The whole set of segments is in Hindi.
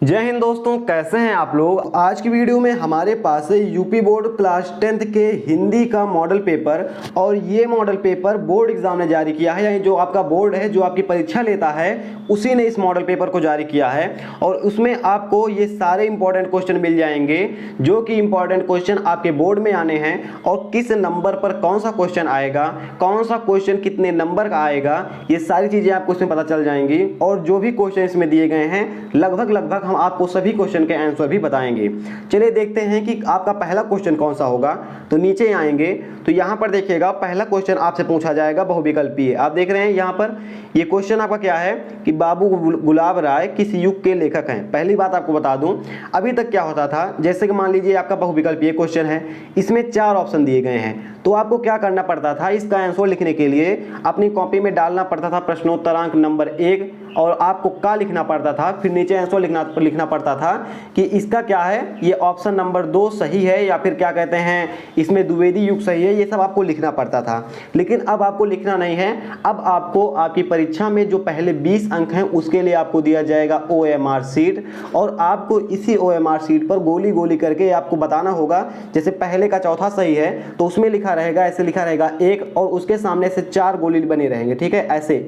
जय हिंद दोस्तों, कैसे हैं आप लोग। आज की वीडियो में हमारे पास है यूपी बोर्ड क्लास 10th के हिंदी का मॉडल पेपर। और ये मॉडल पेपर बोर्ड एग्जाम ने जारी किया है, यानी जो आपका बोर्ड है जो आपकी परीक्षा लेता है उसी ने इस मॉडल पेपर को जारी किया है। और उसमें आपको ये सारे इंपॉर्टेंट क्वेश्चन मिल जाएंगे जो कि इंपॉर्टेंट क्वेश्चन आपके बोर्ड में आने हैं, और किस नंबर पर कौन सा क्वेश्चन आएगा, कौन सा क्वेश्चन कितने नंबर का आएगा, ये सारी चीजें आपको इसमें पता चल जाएंगी। और जो भी क्वेश्चन इसमें दिए गए हैं लगभग हम आपको सभी क्वेश्चन के आंसर भी बताएंगे। चलिए देखते हैं कि आपका पहला क्वेश्चन कौन सा होगा। तो नीचे आएंगे तो यहाँ पर देखिएगा, पहला क्वेश्चन आपसे पूछा जाएगा बहुविकल्पीय। आप देख रहे हैं यहाँ पर ये क्वेश्चन आपका क्या है कि बाबू गुलाब राय किस युग के लेखक हैं। पहली बात आपको बता दूं, अभी तक क्या होता था, जैसे कि मान लीजिए आपका बहुविकल्पीय क्वेश्चन है, इसमें 4 ऑप्शन दिए गए हैं, तो आपको क्या करना पड़ता था, इसका आंसर लिखने के लिए अपनी कॉपी में डालना पड़ता था प्रश्नोत्तरांक नंबर 1, और आपको का लिखना पड़ता था, फिर नीचे आंसर लिखना पड़ता था कि इसका क्या है, ये ऑप्शन नंबर 2 सही है या फिर क्या कहते हैं इसमें द्विवेदी युग सही है, ये सब आपको लिखना पड़ता था। लेकिन अब आपको लिखना नहीं है, अब आपको आपकी परीक्षा में जो पहले 20 अंक हैं उसके लिए आपको दिया जाएगा OMR शीट, और आपको इसी OMR शीट पर गोली गोली करके आपको बताना होगा। जैसे पहले का चौथा सही है तो उसमें लिखा रहेगा, ऐसे लिखा रहेगा 1, और उसके सामने से 4 गोली बने रहेंगे, ठीक है, ऐसे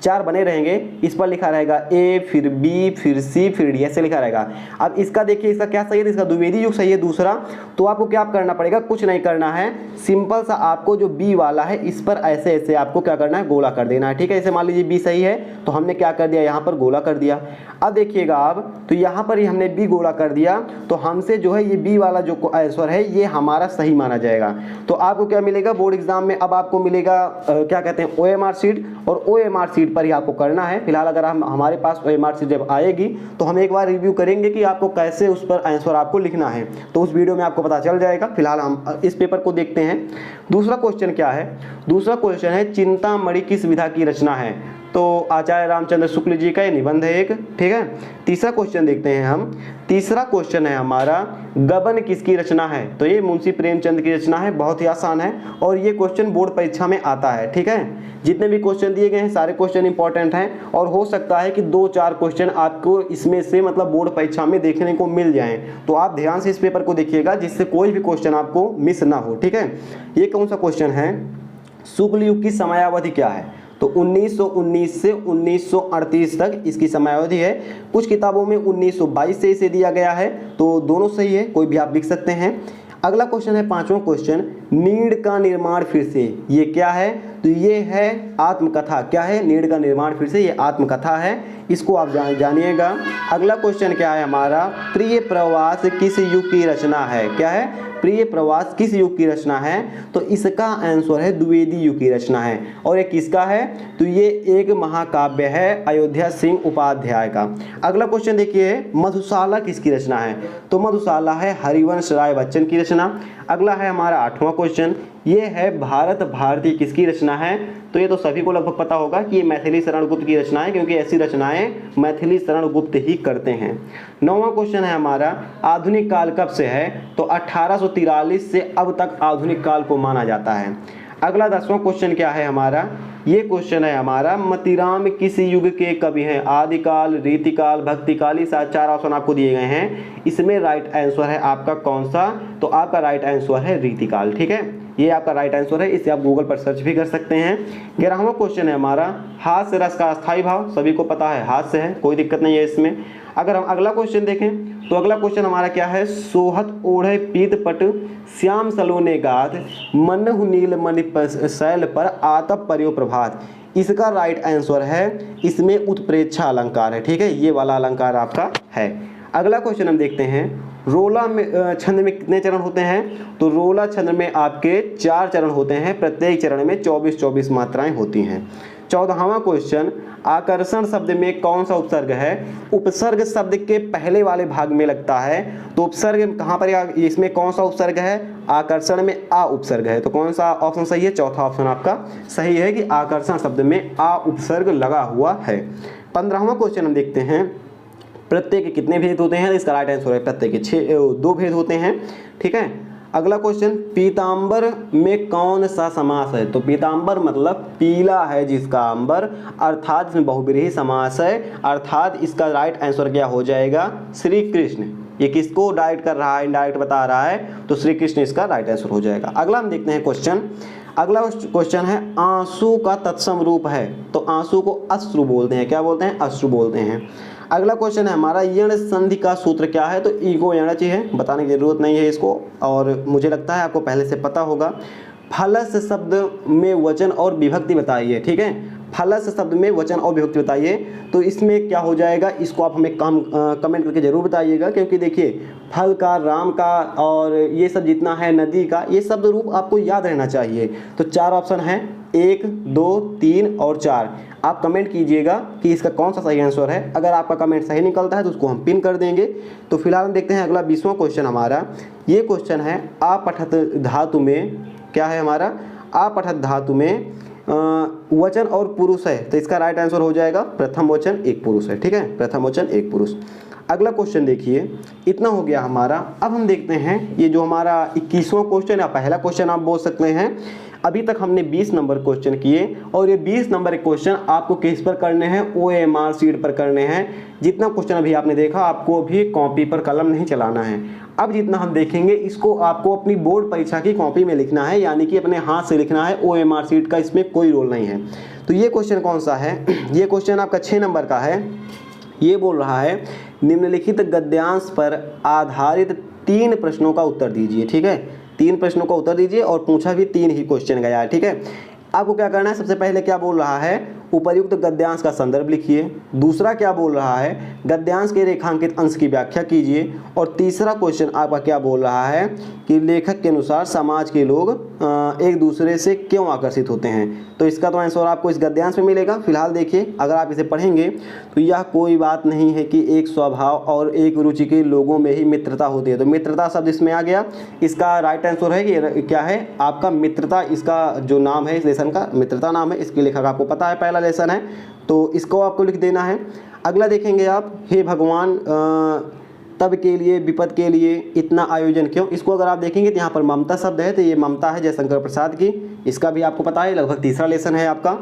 4 बने रहेंगे, इस पर लिखा रहेगा A, फिर B, फिर C, फिर D, ऐसे लिखा रहेगा। अब इसका देखिए, इसका क्या सही है, इसका द्विवेदी युग सही है दूसरा। तो आपको क्या करना पड़ेगा, कुछ नहीं करना है, सिंपल सा आपको जो B वाला है इस पर ऐसे ऐसे आपको क्या करना है, गोला कर देना है, ठीक है। जैसे मान लीजिए B सही है तो हमने क्या कर दिया, यहाँ पर गोला कर दिया। अब देखिएगा आप, तो यहाँ पर ही हमने B गोला कर दिया, तो हमसे जो है ये B वाला जो आंसर है ये हमारा सही माना जाएगा। तो आपको क्या मिलेगा बोर्ड एग्जाम में, अब आपको मिलेगा क्या कहते हैं OMR शीट, और OMR शीट पर ही आपको करना है। फिलहाल अगर हमारे पास OMR शीट जब आएगी तो हम एक बार रिव्यू करेंगे कि आपको कैसे उस पर आंसर आपको लिखना है, तो उस वीडियो में आपको पता चल जाएगा। फिलहाल हम इस पेपर को देखते हैं। दूसरा क्वेश्चन क्या है, दूसरा क्वेश्चन है चिंतामणि किस विधा की रचना है। तो आचार्य रामचंद्र शुक्ल जी का ये निबंध है एक, ठीक है। तीसरा क्वेश्चन देखते हैं हम। तीसरा क्वेश्चन है हमारा गबन किसकी रचना है। तो ये मुंशी प्रेमचंद की रचना है, बहुत ही आसान है, और ये क्वेश्चन बोर्ड परीक्षा में आता है, ठीक है। जितने भी क्वेश्चन दिए गए हैं सारे क्वेश्चन इंपॉर्टेंट हैं, और हो सकता है कि 2-4 क्वेश्चन आपको इसमें से मतलब बोर्ड परीक्षा में देखने को मिल जाएं। तो आप ध्यान से इस पेपर को देखिएगा जिससे कोई भी क्वेश्चन आपको मिस ना हो, ठीक है। ये कौन सा क्वेश्चन है, शुक्ल युग की समयावधि क्या है। तो 1919 से 1938 तक इसकी समयावधि है। कुछ किताबों में 1922 से इसे दिया गया है, तो दोनों सही है, कोई भी आप लिख सकते हैं। अगला क्वेश्चन है 5वां क्वेश्चन, नीड़ का निर्माण फिर से, ये क्या है। तो ये है आत्मकथा। क्या है, नीड़ का निर्माण फिर से, ये आत्मकथा है, इसको आप जानिएगा। अगला क्वेश्चन क्या है हमारा, प्रिय प्रवास किस युग की रचना है। क्या है, प्रिय प्रवास किस युग की रचना है। तो इसका आंसर है द्विवेदी युग की रचना है। और ये किसका है, तो ये एक महाकाव्य है अयोध्या सिंह उपाध्याय का। अगला क्वेश्चन देखिए, मधुशाला किसकी रचना है। तो मधुशाला है हरिवंश राय बच्चन की रचना। अगला है हमारा 8वां क्वेश्चन, ये है भारत भारती किसकी रचना है। तो ये तो सभी को लगभग पता होगा कि ये मैथिली शरण गुप्त की रचना है, क्योंकि ऐसी रचनाएं मैथिली शरण गुप्त ही करते हैं। 9वां क्वेश्चन है हमारा, आधुनिक काल कब से है। तो 1843 से अब तक आधुनिक काल को माना जाता है। अगला 10वां क्वेश्चन क्या है हमारा, ये क्वेश्चन है हमारा, मतीराम किस युग के कवि हैं। आदिकाल, रीतिकाल, भक्तिकाल, 4 ऑप्शन आपको दिए गए हैं, इसमें राइट आंसर है आपका कौन सा। तो आपका राइट आंसर है रीतिकाल, ठीक है, ये आपका राइट आंसर है, इसे आप गूगल पर सर्च भी कर सकते हैं। 11वां क्वेश्चन है हमारा, हास्य रस का अस्थायी भाव, सभी को पता है हास्य है, कोई दिक्कत नहीं है इसमें। अगर हम अगला क्वेश्चन देखें तो अगला क्वेश्चन हमारा क्या है, सोहत ओढ़े पीत पट श्याम सलोने गात मनहु नील मणि शैल पर आतप पर्यो प्रभात। इसका राइट आंसर है, इसमें उत्प्रेक्षा अलंकार है, ठीक है, ये वाला अलंकार आपका है। अगला क्वेश्चन हम देखते हैं, रोला में छंद में कितने चरण होते हैं। तो रोला छंद में आपके 4 चरण होते हैं, प्रत्येक चरण में 24-24 मात्राएं होती हैं। 14वां क्वेश्चन, आकर्षण शब्द में कौन सा उपसर्ग है। उपसर्ग शब्द के पहले वाले भाग में लगता है, तो उपसर्ग कहाँ पर, इसमें कौन सा उपसर्ग है, आकर्षण में आ उपसर्ग है। तो कौन सा ऑप्शन सही है, चौथा ऑप्शन आपका सही है कि आकर्षण शब्द में आ उपसर्ग लगा हुआ है। 15वां क्वेश्चन हम देखते हैं, प्रत्यय के कितने भेद होते हैं। इसका राइट आंसर है प्रत्यय के 2 भेद होते हैं, ठीक है। अगला क्वेश्चन, पीतांबर में कौन सा समास है? तो पीतांबर मतलब पीला है जिसका अंबर, अर्थात इसमें बहुब्रीहि समास है, अर्थात इसका राइट आंसर क्या हो जाएगा? श्री कृष्ण। ये किसको डायरेक्ट कर रहा है, इनडायरेक्ट बता रहा है, तो श्री कृष्ण इसका राइट आंसर हो जाएगा। अगला हम देखते हैं क्वेश्चन। अगला क्वेश्चन है, आंसू का तत्सम रूप है? तो आंसू को अश्रु बोलते हैं। क्या बोलते हैं? अश्रु बोलते हैं। अगला क्वेश्चन है हमारा, यण संधि का सूत्र क्या है? तो ईगो यणच है, बताने की जरूरत नहीं है इसको, और मुझे लगता है आपको पहले से पता होगा। फलस शब्द में वचन और विभक्ति बताइए। ठीक है, फलस शब्द में वचन और विभक्ति बताइए, तो इसमें क्या हो जाएगा, इसको आप हमें कमेंट करके जरूर बताइएगा, क्योंकि देखिए फल का, राम का और ये सब जितना है, नदी का, ये शब्द रूप आपको याद रहना चाहिए। तो 4 ऑप्शन है, 1, 2, 3 और 4। आप कमेंट कीजिएगा कि इसका कौन सा सही आंसर है। अगर आपका कमेंट सही निकलता है तो उसको हम पिन कर देंगे। तो फिलहाल हम देखते हैं अगला 20वां क्वेश्चन हमारा। ये क्वेश्चन है, आपठत धातु में क्या है हमारा? आपठत धातु में वचन और पुरुष है, तो इसका राइट आंसर हो जाएगा प्रथम वचन एक पुरुष है। ठीक है, प्रथम वचन एक पुरुष। अगला क्वेश्चन देखिए, इतना हो गया हमारा। अब हम देखते हैं ये जो हमारा 21वां क्वेश्चन या पहला क्वेश्चन आप बोल सकते हैं। अभी तक हमने 20 नंबर क्वेश्चन किए, और ये 20 नंबर के क्वेश्चन आपको किस पर करने हैं? OMR शीट पर करने हैं। जितना क्वेश्चन अभी आपने देखा, आपको अभी कॉपी पर कलम नहीं चलाना है। अब जितना हम देखेंगे, इसको आपको अपनी बोर्ड परीक्षा की कॉपी में लिखना है, यानी कि अपने हाथ से लिखना है। OMR शीट का इसमें कोई रोल नहीं है। तो ये क्वेश्चन कौन सा है? ये क्वेश्चन आपका 6 नंबर का है। ये बोल रहा है, निम्नलिखित गद्यांश पर आधारित 3 प्रश्नों का उत्तर दीजिए। ठीक है, 3 प्रश्नों का उत्तर दीजिए, और पूछा भी 3 ही क्वेश्चन गया है। ठीक है, आपको क्या करना है, सबसे पहले क्या बोल रहा है, उपर्युक्त गद्यांश का संदर्भ लिखिए। दूसरा क्या बोल रहा है, गद्यांश के रेखांकित अंश की व्याख्या कीजिए। और तीसरा क्वेश्चन आपका क्या बोल रहा है कि लेखक के अनुसार समाज के लोग एक दूसरे से क्यों आकर्षित होते हैं। तो इसका तो आंसर आपको इस गद्यांश में मिलेगा। फिलहाल देखिए, अगर आप इसे पढ़ेंगे तो यह कोई बात नहीं है कि एक स्वभाव और एक रुचि के लोगों में ही मित्रता होती है। तो मित्रता शब्द इसमें आ गया। इसका राइट आंसर है कि क्या है आपका मित्रता, इसका जो नाम है इस लेसन का मित्रता नाम है। इसके लेखक आपको पता है, पहला लेसन है, तो इसको आपको लिख देना है। अगला देखेंगे आप, हे भगवान तब के लिए विपद के लिए इतना आयोजन क्यों? इसको अगर आप देखेंगे तो यहाँ पर ममता शब्द है, तो ये ममता है जयशंकर प्रसाद की। इसका भी आपको पता है, लगभग तीसरा लेसन है आपका।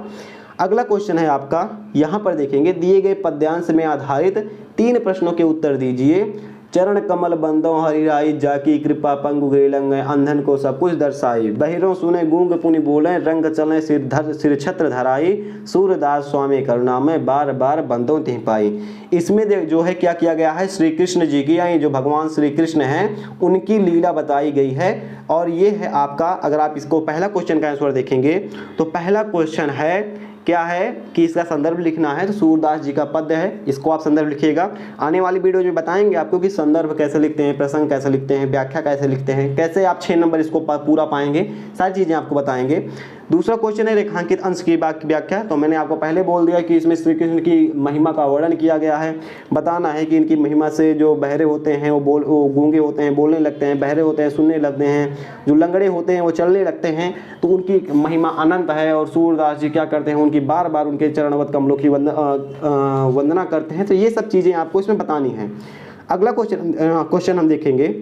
अगला क्वेश्चन है आपका, यहाँ पर देखेंगे, दिए गए पद्यांश में आधारित 3 प्रश्नों के उत्तर दीजिए। चरण कमल बंदो हरिराई, जाकी कृपा पंगु गेलंग, अंधन को सब कुछ दर्शाई, बहिरों सुने गूंग पुनि बोले, रंग चले सिर छत्र धराई, सूरदास स्वामी करुणा में बार बार बंदों तिह पाई। इसमें जो है क्या किया गया है, श्री कृष्ण जी की, यानी जो भगवान श्री कृष्ण हैं उनकी लीला बताई गई है। और ये है आपका, अगर आप इसको पहला क्वेश्चन का आंसर देखेंगे तो पहला क्वेश्चन है क्या है कि इसका संदर्भ लिखना है। तो सूरदास जी का पद्य है, इसको आप संदर्भ लिखिएगा। आने वाली वीडियो में बताएंगे आपको कि संदर्भ कैसे लिखते हैं, प्रसंग कैसे लिखते हैं, व्याख्या कैसे लिखते हैं, कैसे आप 6 नंबर इसको पूरा पाएंगे, सारी चीज़ें आपको बताएंगे। दूसरा क्वेश्चन है रेखांकित अंश की व्याख्या। तो मैंने आपको पहले बोल दिया कि इसमें श्री कृष्ण की महिमा का वर्णन किया गया है। बताना है कि इनकी महिमा से जो बहरे होते हैं वो गूंगे होते हैं, बोलने लगते हैं, बहरे होते हैं, सुनने लगते हैं, जो लंगड़े होते हैं वो चलने लगते हैं। तो उनकी महिमा अनंत है। और सूरदास जी क्या करते हैं, उनकी बार बार उनके चरणवत कमलों की वंदना करते हैं। तो ये सब चीज़ें आपको इसमें बतानी है। अगला क्वेश्चन हम देखेंगे,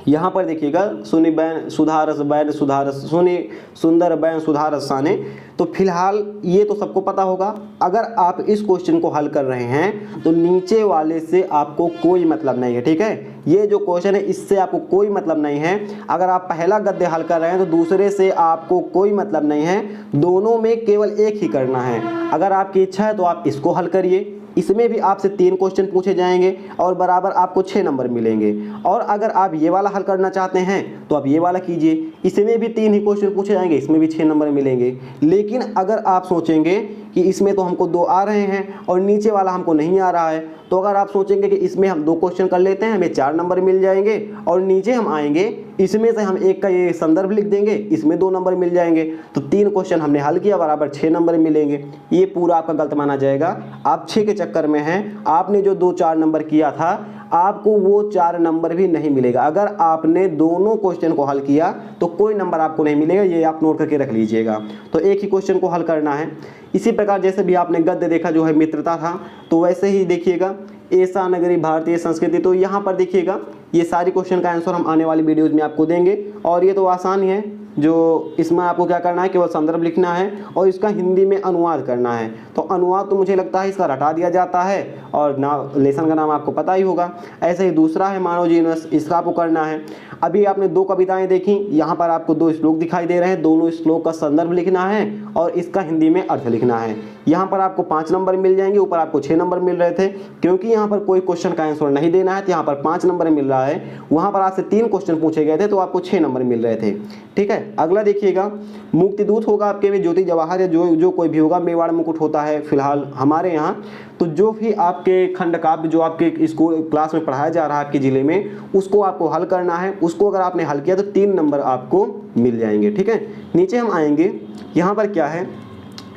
यहाँ पर देखिएगा, सुनी बैन सुधारस बैन सुधारस, सुनी सुंदर बैन सुधारस साने। तो फिलहाल ये तो सबको पता होगा। अगर आप इस क्वेश्चन को हल कर रहे हैं तो नीचे वाले से आपको कोई मतलब नहीं है। ठीक है, ये जो क्वेश्चन है इससे आपको कोई मतलब नहीं है। अगर आप पहला गद्य हल कर रहे हैं तो दूसरे से आपको कोई मतलब नहीं है, दोनों में केवल एक ही करना है। अगर आपकी इच्छा है तो आप इसको हल करिए, इसमें भी आपसे 3 क्वेश्चन पूछे जाएंगे और बराबर आपको 6 नंबर मिलेंगे। और अगर आप ये वाला हल करना चाहते हैं तो आप ये वाला कीजिए, इसमें भी 3 ही क्वेश्चन पूछे जाएंगे, इसमें भी 6 नंबर मिलेंगे। लेकिन अगर आप सोचेंगे कि इसमें तो हमको 2 आ रहे हैं और नीचे वाला हमको नहीं आ रहा है, तो अगर आप सोचेंगे कि इसमें हम 2 क्वेश्चन कर लेते हैं, हमें 4 नंबर मिल जाएंगे, और नीचे हम आएंगे इसमें से हम एक का ये संदर्भ लिख देंगे, इसमें 2 नंबर मिल जाएंगे, तो 3 क्वेश्चन हमने हल किया, बराबर 6 नंबर मिलेंगे। ये पूरा आपका गलत माना जाएगा। आप 6 के चक्कर में हैं, आपने जो 2-4 नंबर किया था आपको वो 4 नंबर भी नहीं मिलेगा। अगर आपने दोनों क्वेश्चन को हल किया तो कोई नंबर आपको नहीं मिलेगा, ये आप नोट करके रख लीजिएगा। तो एक ही क्वेश्चन को हल करना है। इसी प्रकार जैसे भी आपने गद्य देखा जो है मित्रता था, तो वैसे ही देखिएगा ऐसा नगरी भारतीय संस्कृति। तो यहाँ पर देखिएगा ये सारी क्वेश्चन का आंसर हम आने वाली वीडियोज़ में आपको देंगे। और ये तो आसान ही है, जो इसमें आपको क्या करना है, केवल संदर्भ लिखना है और इसका हिंदी में अनुवाद करना है। तो अनुवाद तो मुझे लगता है इसका रटा दिया जाता है और लेसन का नाम आपको पता ही होगा। ऐसे ही दूसरा है मानव जीवन, इसका आपको करना है। अभी आपने 2 कविताएं देखी, यहाँ पर आपको 2 श्लोक दिखाई दे रहे हैं, दोनों श्लोक का संदर्भ लिखना है और इसका हिंदी में अर्थ लिखना है। यहाँ पर आपको 5 नंबर मिल जाएंगे, ऊपर आपको 6 नंबर मिल रहे थे। क्योंकि यहाँ पर कोई क्वेश्चन का आंसर नहीं देना है तो यहाँ पर 5 नंबर मिल रहा है। वहाँ पर आपसे 3 क्वेश्चन पूछे गए थे तो आपको 6 नंबर मिल रहे थे। ठीक है, अगला देखिएगा, मुक्तिदूत होगा आपके में ज्योति जवाहर या जो कोई भी होगा, मेवाड़ मुकुट होता है फिलहाल हमारे यहाँ। तो जो भी आपके खंड काव्य जो आपके स्कूल क्लास में पढ़ाया जा रहा है आपके ज़िले में, उसको आपको हल करना है। उसको अगर आपने हल किया तो 3 नंबर आपको मिल जाएंगे। ठीक है, नीचे हम आएंगे, यहाँ पर क्या है,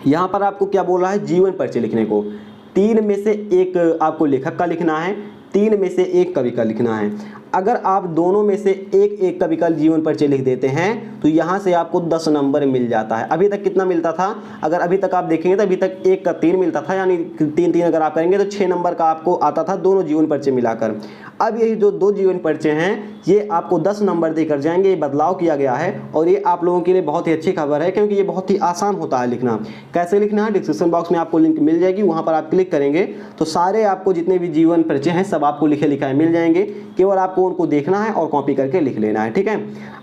यहाँ पर आपको क्या बोल रहा है, जीवन परिचय लिखने को। 3 में से 1 आपको लेखक का लिखना है, 3 में से 1 कवि का लिखना है। अगर आप दोनों में से एक कवि का जीवन परिचय लिख देते हैं तो यहाँ से आपको 10 नंबर मिल जाता है। अभी तक कितना मिलता था, अगर अभी तक आप देखेंगे तो अभी तक 1 का 3 मिलता था, यानी 3 अगर आप करेंगे तो 6 नंबर का आपको आता था दोनों जीवन परिचय मिलाकर। अब ये जो 2 जीवन परिचय हैं ये आपको 10 नंबर देकर जाएंगे। ये बदलाव किया गया है और ये आप लोगों के लिए बहुत ही अच्छी खबर है, क्योंकि ये बहुत ही आसान होता है लिखना। कैसे लिखना है, डिस्क्रिप्शन बॉक्स में आपको लिंक मिल जाएगी, वहाँ पर आप क्लिक करेंगे तो सारे आपको जितने भी जीवन परिचय हैं सब आपको लिखे लिखाए मिल जाएंगे। केवल आपको उनको देखना है और कॉपी करके लिख लेना है। ठीक है,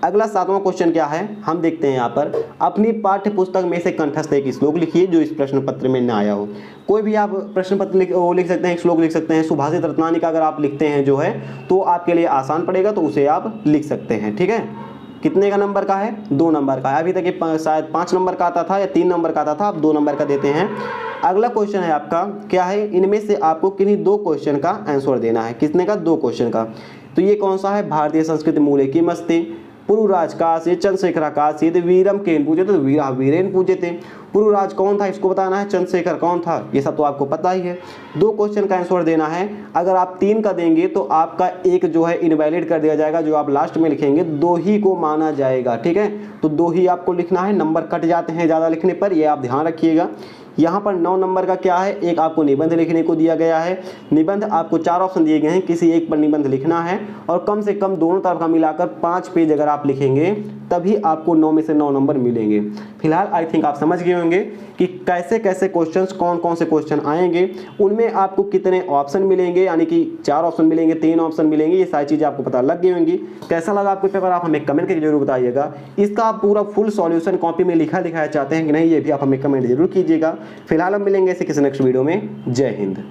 अगला 7वां क्वेश्चन क्या है हम देखते हैं। यहाँ पर अपनी पाठ्य पुस्तक में से कंठस्थ एक श्लोक लिखिए जो इस प्रश्न पत्र में न आया हो। कोई भी आप प्रश्न पत्र लिख सकते हैं, श्लोक लिख सकते हैं। सुभाषित रत्नानी का अगर आप लिखते हैं जो है तो आपके लिए आसान पड़ेगा, तो उसे आप लिख सकते हैं। ठीक है, कितने का नंबर का है, 2 नंबर का है। अभी तक ये शायद 5 नंबर का आता था या 3 नंबर का आता था, आप 2 नंबर का देते हैं। अगला क्वेश्चन है आपका क्या है, इनमें से आपको किन्हीं 2 क्वेश्चन का आंसर देना है। कितने का, 2 क्वेश्चन का। तो ये कौन सा है, भारतीय संस्कृति मूल्य की मस्ती, पुरुराज काशी, चंद्रशेखर काशी, वीरम केन पूजे थे, वीरेन पूजे थे। पुरुराज कौन था इसको बताना है, चंद्रशेखर कौन था ये सब तो आपको पता ही है। 2 क्वेश्चन का आंसर देना है। अगर आप 3 का देंगे तो आपका 1 जो है इनवैलिड कर दिया जाएगा, जो आप लास्ट में लिखेंगे 2 ही को माना जाएगा। ठीक है, तो 2 ही आपको लिखना है, नंबर कट जाते हैं ज़्यादा लिखने पर, ये आप ध्यान रखिएगा। यहाँ पर 9 नंबर का क्या है, एक आपको निबंध लिखने को दिया गया है। निबंध आपको 4 ऑप्शन दिए गए हैं, किसी एक पर निबंध लिखना है और कम से कम दोनों तरफ का मिलाकर 5 पेज अगर आप लिखेंगे तभी आपको 9 में से 9 नंबर मिलेंगे। फिलहाल आई थिंक आप समझ गए होंगे कि कैसे कैसे क्वेश्चंस, कौन कौन से क्वेश्चन आएंगे, उनमें आपको कितने ऑप्शन मिलेंगे, यानी कि 4 ऑप्शन मिलेंगे, 3 ऑप्शन मिलेंगे, ये सारी चीज़ें आपको पता लग गई होंगी। कैसा लगा आपको पेपर, आप हमें कमेंट करके जरूर बताइएगा। इसका आप पूरा फुल सॉल्यूशन कॉपी में लिखाया चाहते हैं कि नहीं, ये भी आप हमें कमेंट जरूर कीजिएगा। फिलहाल हम मिलेंगे ऐसे किसी नेक्स्ट वीडियो में। जय हिंद।